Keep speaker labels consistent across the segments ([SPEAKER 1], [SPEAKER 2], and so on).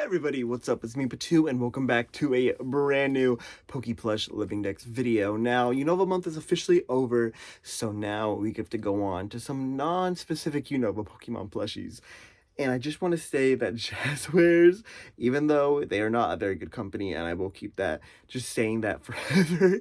[SPEAKER 1] everybody, what's up? It's me, Patu, and welcome back to a brand new Plush Living Decks video. Now, Unova month is officially over, so now we get to go on to some non-specific Unova Pokemon plushies. And I just want to say that Jazwares, even though they are not a very good company, and I will keep that, just saying that forever,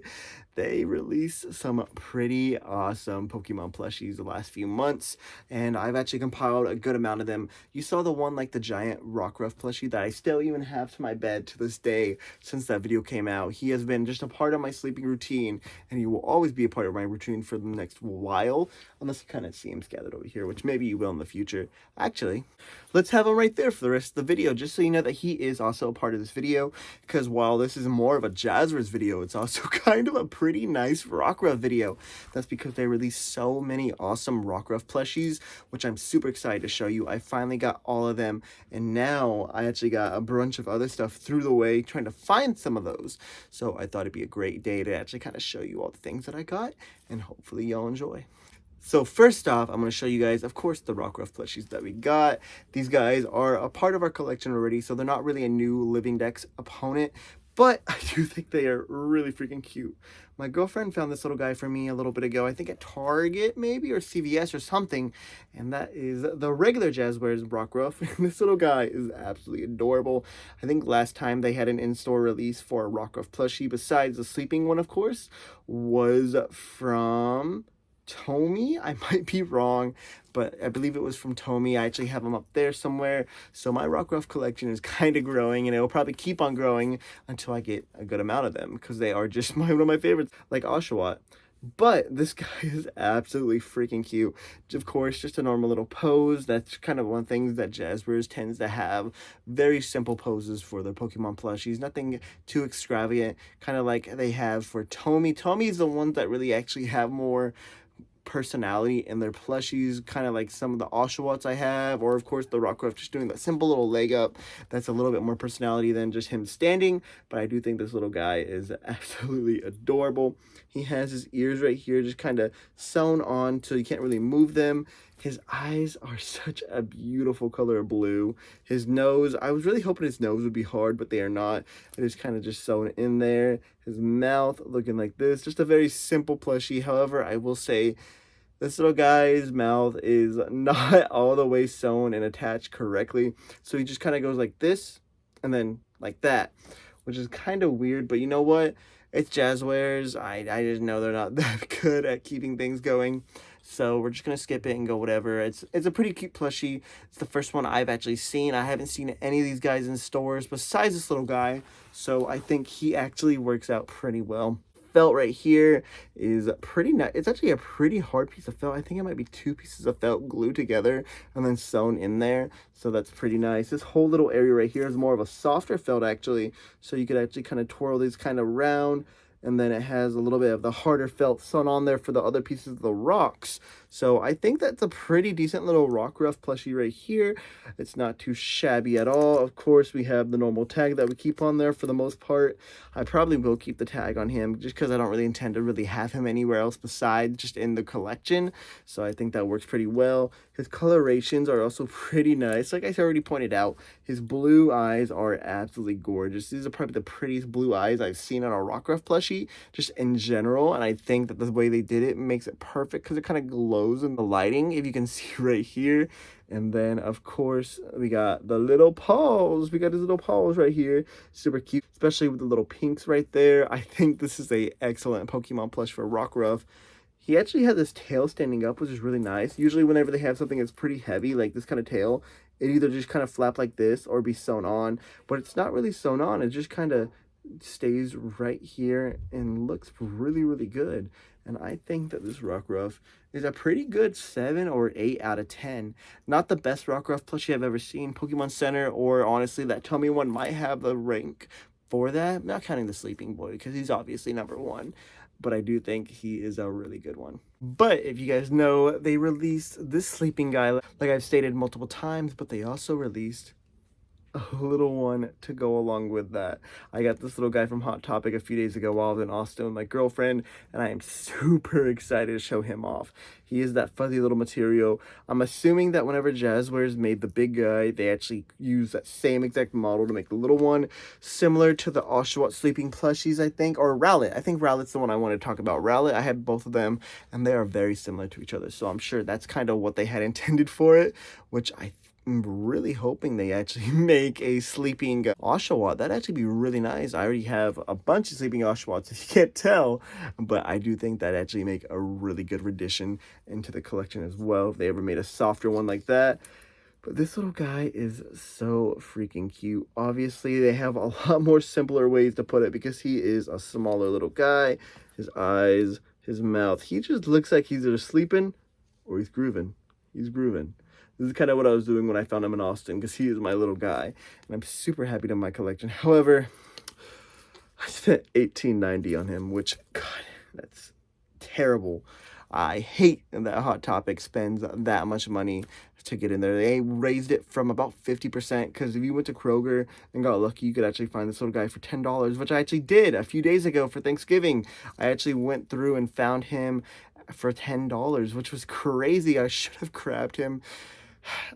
[SPEAKER 1] they release some pretty awesome Pokemon plushies the last few months, and I've actually compiled a good amount of them. You saw the one like the giant Rockruff plushie that I still even have to my bed to this day since that video came out. He has been just a part of my sleeping routine, and he will always be a part of my routine for the next while, unless you kind of see him scattered over here, which maybe you will in the future. Actually, let's have him right there for the rest of the video, just so you know that he is also a part of this video, because while this is more of a Jazwares video, it's also kind of a pretty nice Rockruff video. That's because they released so many awesome Rockruff plushies, which I'm super excited to show you. I finally got all of them, and now I actually got a bunch of other stuff through the way, trying to find some of those. So I thought it'd be a great day to actually kind of show you all the things that I got, and hopefully y'all enjoy. So first off, I'm going to show you guys, of course, the Rockruff plushies that we got. These guys are a part of our collection already, so they're not really a new Living Dex opponent, but I do think they are really freaking cute. My girlfriend found this little guy for me a little bit ago, I think at Target maybe, or CVS or something, and that is the regular Jazwares Rockruff. This little guy is absolutely adorable. I think last time they had an in-store release for a Rockruff plushie, besides the sleeping one, of course, was from Tomy. I might be wrong, but I believe it was from Tomy. I actually have them up there somewhere. So my Rockruff collection is kind of growing, and it will probably keep on growing until I get a good amount of them, because they are just one of my favorites, like Oshawott. But this guy is absolutely freaking cute. Of course, just a normal little pose. That's kind of one of the things that Jazwares tends to have. Very simple poses for their Pokemon plushies. Nothing too extravagant, kind of like they have for Tomy. Tomy is the ones that really actually have more personality in their plushies, kind of like some of the Oshawotts I have, or of course the Rockruff just doing that simple little leg up. That's a little bit more personality than just him standing, but I do think this little guy is absolutely adorable. He has his ears right here just kind of sewn on so you can't really move them. His eyes are such a beautiful color of blue. His nose, I was really hoping his nose would be hard, but they are not. It is kind of just sewn in there. His mouth looking like this. Just a very simple plushie. However, I will say this little guy's mouth is not all the way sewn and attached correctly. So he just kind of goes like this and then like that, which is kind of weird. But you know what? It's Jazwares. I just know they're not that good at keeping things going. So we're just going to skip it and go whatever. It's a pretty cute plushie. It's the first one I've actually seen. I haven't seen any of these guys in stores besides this little guy. So I think he actually works out pretty well. Felt right here is pretty nice. It's actually a pretty hard piece of felt. I think it might be 2 pieces of felt glued together and then sewn in there. So that's pretty nice. This whole little area right here is more of a softer felt actually. So you could actually kind of twirl these kind of round. And then it has a little bit of the harder felt sewn on there for the other pieces of the rocks. So I think that's a pretty decent little Rockruff plushie right here. It's not too shabby at all. Of course, we have the normal tag that we keep on there for the most part. I probably will keep the tag on him just because I don't really intend to really have him anywhere else besides just in the collection. So I think that works pretty well. His colorations are also pretty nice. Like I already pointed out, his blue eyes are absolutely gorgeous. These are probably the prettiest blue eyes I've seen on a Rockruff plushie, just in general. And I think that the way they did it makes it perfect because it kind of glows in the lighting, if you can see right here. And then of course we got the little paws. We got his little paws right here. Super cute, especially with the little pinks right there. I think this is a excellent Pokemon plush for Rockruff. He actually has this tail standing up, which is really nice. Usually whenever they have something that's pretty heavy, like this kind of tail, it either just kind of flap like this or be sewn on. But it's not really sewn on. It just kind of stays right here and looks really, really good. And I think that this Rockruff is a pretty good 7 or 8 out of 10. Not the best Rockruff plushie I've ever seen. Pokemon Center, or honestly that Tomy one, might have the rank for that. Not counting the Sleeping Boy, because he's obviously #1. But I do think he is a really good one. But if you guys know, they released this sleeping guy, like I've stated multiple times, but they also released a little one to go along with that. I got this little guy from Hot Topic a few days ago while I was in Austin with my girlfriend, and I am super excited to show him off. He is that fuzzy little material. I'm assuming that whenever Jazwares made the big guy, they actually used that same exact model to make the little one, similar to the Oshawott sleeping plushies, I think, or Rowlet. I think Rowlet's the one I want to talk about. Rowlet, I had both of them, and they are very similar to each other, so I'm sure that's kind of what they had intended for it, which I'm really hoping they actually make a sleeping Oshawott. That'd actually be really nice. I already have a bunch of sleeping Oshawotts, if you can't tell, but I do think that actually make a really good addition into the collection as well, if they ever made a softer one like that. But this little guy is so freaking cute. Obviously, they have a lot more simpler ways to put it because he is a smaller little guy. His eyes, his mouth, he just looks like he's either sleeping or he's grooving. He's grooving. This is kind of what I was doing when I found him in Austin, because he is my little guy, and I'm super happy to have my collection. However, I spent $18.90 on him, which, God, that's terrible. I hate that Hot Topic spends that much money to get in there. They raised it from about 50%, because if you went to Kroger and got lucky, you could actually find this little guy for $10, which I actually did a few days ago for Thanksgiving. I actually went through and found him for $10, which was crazy. I should have grabbed him.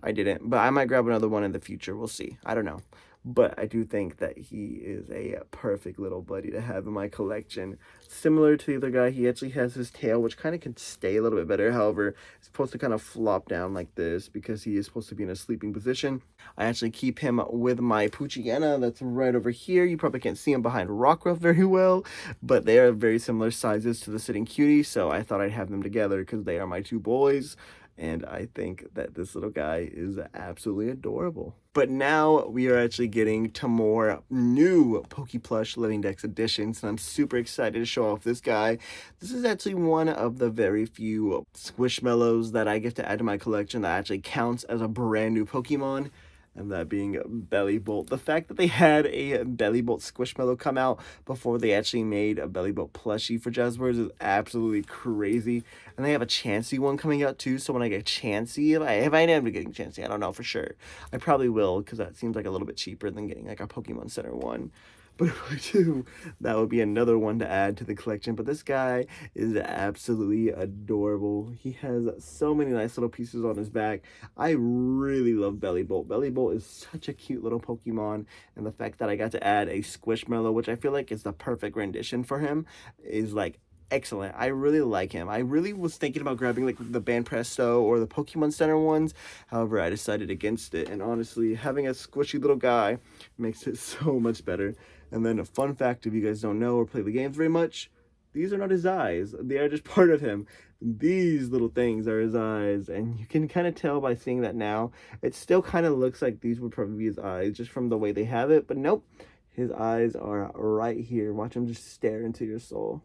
[SPEAKER 1] I didn't, but I might grab another one in the future. We'll see. I don't know. But I do think that he is a perfect little buddy to have in my collection. Similar to the other guy, he actually has his tail, which kind of can stay a little bit better. However, it's supposed to kind of flop down like this because he is supposed to be in a sleeping position. I actually keep him with my Poochyena that's right over here. You probably can't see him behind Rockruff very well, but they are very similar sizes to the Sitting Cutie, so I thought I'd have them together because they are my two boys. And I think that this little guy is absolutely adorable. But now we are actually getting to more new Plush Living Dex editions, and I'm super excited to show off this guy. This is actually one of the very few Squishmallows that I get to add to my collection that actually counts as a brand new Pokemon. And that being Bellybolt. The fact that they had a Bellybolt Squishmallow come out before they actually made a Bellybolt plushie for Jazwares is absolutely crazy. And they have a Chansey one coming out too, so when I get Chansey, if I end up getting Chansey, I don't know for sure. I probably will, because that seems like a little bit cheaper than getting like a Pokemon Center one. But if I do, that would be another one to add to the collection. But this guy is absolutely adorable. He has so many nice little pieces on his back. I really love Bellybolt. Bellybolt is such a cute little Pokemon. And the fact that I got to add a Squishmallow, which I feel like is the perfect rendition for him, is like excellent. I really like him. I really was thinking about grabbing like the Ban Presto or the Pokemon Center ones. However, I decided against it. And honestly, having a squishy little guy makes it so much better. And then a fun fact, if you guys don't know or play the games very much, these are not his eyes. They are just part of him. These little things are his eyes. And you can kind of tell by seeing that now. It still kind of looks like these would probably be his eyes just from the way they have it. But nope, his eyes are right here. Watch him just stare into your soul.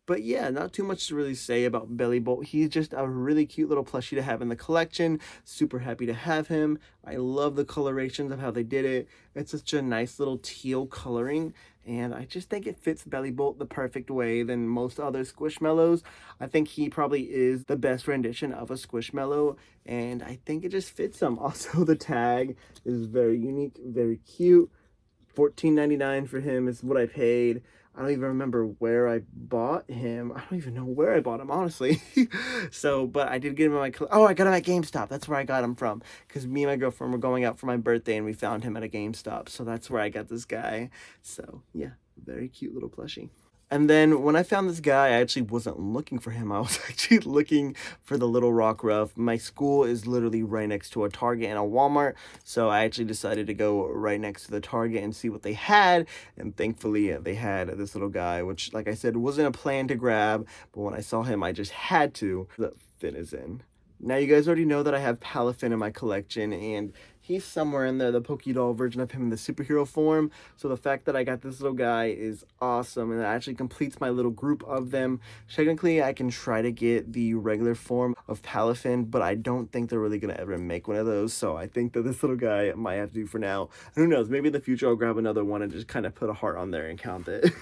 [SPEAKER 1] But yeah, not too much to really say about Bellybolt. He's just a really cute little plushie to have in the collection. Super happy to have him. I love the colorations of how they did it. It's such a nice little teal coloring, and I just think it fits Bellybolt the perfect way than most other Squishmallows. I think he probably is the best rendition of a Squishmallow, and I think it just fits him. Also, the tag is very unique, very cute. $14.99 for him is what I paid. I don't even remember where I bought him. I don't even know where I bought him, honestly. So, but I did get him at I got him at GameStop. That's where I got him from. Because me and my girlfriend were going out for my birthday, and we found him at a GameStop. So that's where I got this guy. So, yeah, very cute little plushie. And then when I found this guy, I actually wasn't looking for him. I was actually looking for the little Rockruff. My school is literally right next to a Target and a Walmart, so I actually decided to go right next to the Target and see what they had. And thankfully, they had this little guy, which, like I said, wasn't a plan to grab, but when I saw him, I just had to. The fin is in. Now, you guys already know that I have Palafin in my collection, and he's somewhere in there, the Pokédoll version of him in the superhero form. So the fact that I got this little guy is awesome, and it actually completes my little group of them. Technically, I can try to get the regular form of Palafin, but I don't think they're really going to ever make one of those. So I think that this little guy might have to do for now. Who knows? Maybe in the future I'll grab another one and just kind of put a heart on there and count it.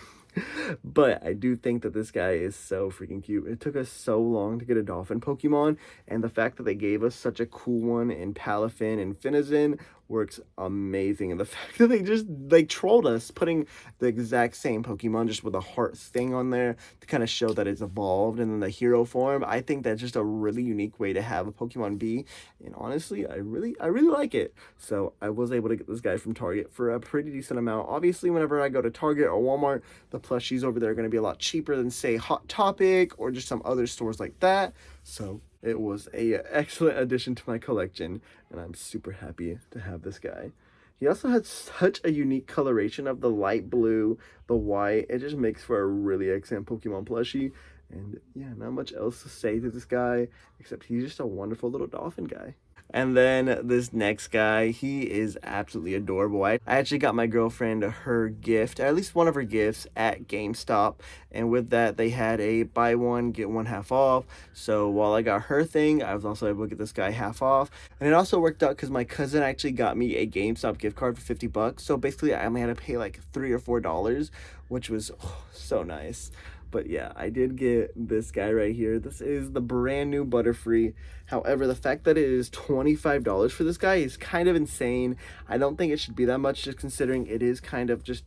[SPEAKER 1] But I do think that this guy is so freaking cute. It took us so long to get a dolphin Pokemon, and the fact that they gave us such a cool one in Palafin and Finizen works amazing. And the fact that they trolled us, putting the exact same Pokemon just with a heart thing on there to kind of show that it's evolved and then the hero form. I think that's just a really unique way to have a Pokemon be. And honestly, I really like it. So I was able to get this guy from Target for a pretty decent amount. Obviously, whenever I go to Target or Walmart, the plushies over there are going to be a lot cheaper than, say, Hot Topic or just some other stores like that. So it was a excellent addition to my collection, and I'm super happy to have this guy. He also had such a unique coloration of the light blue, the white. It just makes for a really excellent Pokemon plushie. And yeah, not much else to say to this guy, except he's just a wonderful little dolphin guy. And then this next guy, he is absolutely adorable. I actually got my girlfriend her gift, at least one of her gifts, at GameStop. And with that, they had a buy one, get one half off. So while I got her thing, I was also able to get this guy half off. And it also worked out because my cousin actually got me a GameStop gift card for 50 bucks. So basically, I only had to pay like $3 or $4, which was so nice. But yeah, I did get this guy right here. This is the brand new Butterfree. However, the fact that it is $25 for this guy is kind of insane. I don't think it should be that much, just considering it is kind of just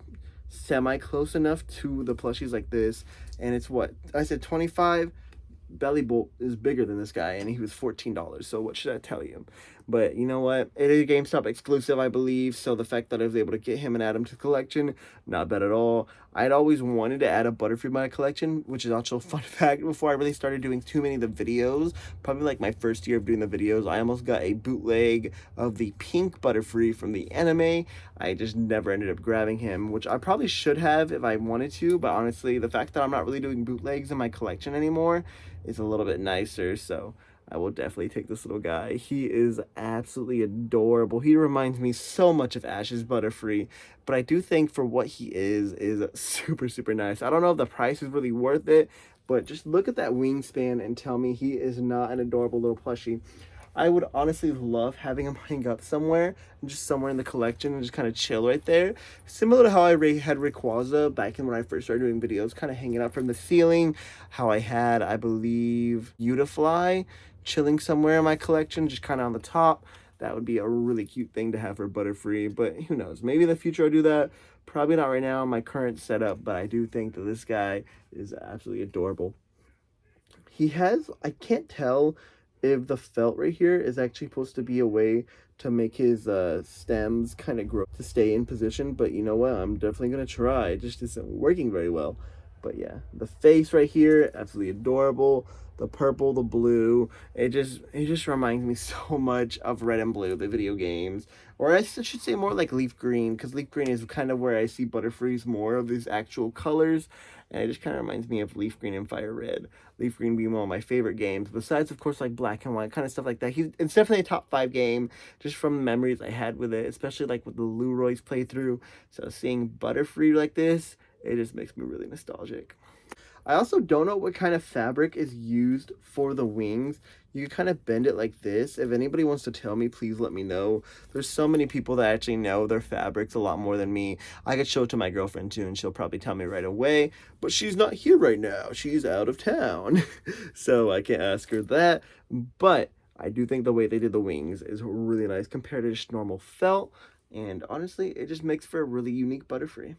[SPEAKER 1] semi-close enough to the plushies like this. And it's what? I said 25. Belly Bolt is bigger than this guy, and he was $14. So what should I tell you? But you know what? It is a GameStop exclusive, I believe. So the fact that I was able to get him and add him to the collection, not bad at all. I'd always wanted to add a Butterfree to my collection, which is also a fun fact. Before I really started doing too many of the videos, probably like my first year of doing the videos, I almost got a bootleg of the pink Butterfree from the anime. I just never ended up grabbing him, which I probably should have if I wanted to. But honestly, the fact that I'm not really doing bootlegs in my collection anymore is a little bit nicer. So I will definitely take this little guy. He is absolutely adorable. He reminds me so much of Ash's Butterfree, but I do think for what he is super, super nice. I don't know if the price is really worth it, but just look at that wingspan and tell me he is not an adorable little plushie. I would honestly love having him hang up somewhere, just somewhere in the collection, and just kind of chill right there. Similar to how I had Rayquaza back in when I first started doing videos, kind of hanging up from the ceiling. How I had, I believe, Beautifly chilling somewhere in my collection, just kind of on the top. That would be a really cute thing to have for Butterfree, but who knows? Maybe in the future I'll do that. Probably not right now in my current setup, but I do think that this guy is absolutely adorable. He has, I can't tell if the felt right here is actually supposed to be a way to make his stems kind of grow to stay in position, but you know what, I'm definitely gonna try. It just isn't working very well. But yeah, the face right here, absolutely adorable. The purple, the blue, it just reminds me so much of Red and Blue, the video games. Or I should say more like Leaf Green, because Leaf Green is kind of where I see Butterfree's more of these actual colors. And it just kind of reminds me of Leaf Green and Fire Red. Leaf Green being one of my favorite games, besides, of course, like Black and White, kind of stuff like that. It's definitely a top 5 game, just from memories I had with it, especially like with the Leroy's playthrough. So seeing Butterfree like this, it just makes me really nostalgic. I also don't know what kind of fabric is used for the wings. You can kind of bend it like this. If anybody wants to tell me, please let me know. There's so many people that actually know their fabrics a lot more than me. I could show it to my girlfriend too, and she'll probably tell me right away. But she's not here right now. She's out of town. So I can't ask her that. But I do think the way they did the wings is really nice compared to just normal felt. And honestly, it just makes for a really unique Butterfree.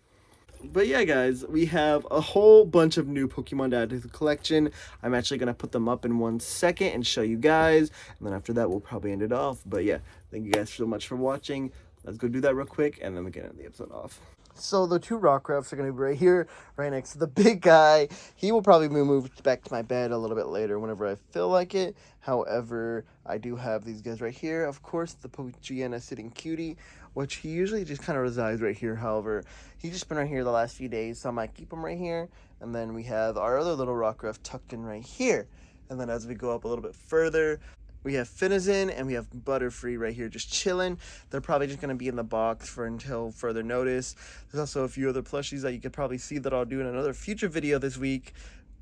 [SPEAKER 1] But yeah, guys, we have a whole bunch of new Pokemon to add to the collection. I'm actually going to put them up in 1 second and show you guys. And then after that, we'll probably end it off. But yeah, thank you guys so much for watching. Let's go do that real quick, and then we can end the episode off. So the 2 Rockruffs are going to be right here, right next to the big guy. He will probably be moved back to my bed a little bit later whenever I feel like it. However, I do have these guys right here. Of course, the Pokémon sitting cutie, which he usually just kind of resides right here. However, he's just been right here the last few days, so I might keep him right here. And then we have our other little Rockruff tucked in right here. And then as we go up a little bit further, we have Finizen and we have Butterfree right here just chilling. They're probably just going to be in the box for until further notice. There's also a few other plushies that you could probably see that I'll do in another future video this week.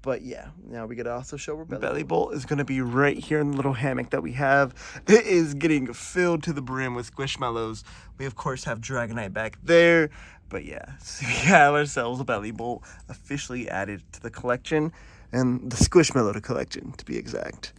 [SPEAKER 1] But yeah, now we gotta also show our belly bowl is gonna be right here in the little hammock that we have. It is getting filled to the brim with squishmallows. We of course have Dragonite back there, but yeah, so we have ourselves a belly bowl officially added to the collection, and the squishmallow collection to be exact.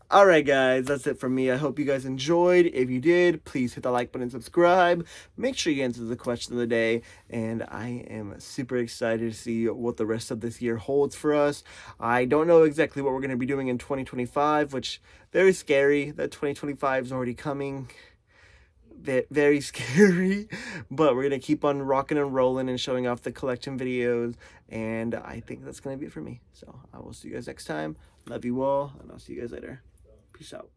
[SPEAKER 1] Alright guys, that's it from me. I hope you guys enjoyed. If you did, please hit the like button and subscribe. Make sure you answer the question of the day. And I am super excited to see what the rest of this year holds for us. I don't know exactly what we're going to be doing in 2025, which very scary that 2025 is already coming. Very scary, but we're gonna keep on rocking and rolling and showing off the collection videos, and I think that's gonna be it for me. So I will see you guys next time. Love you all, and I'll see you guys later. Peace out.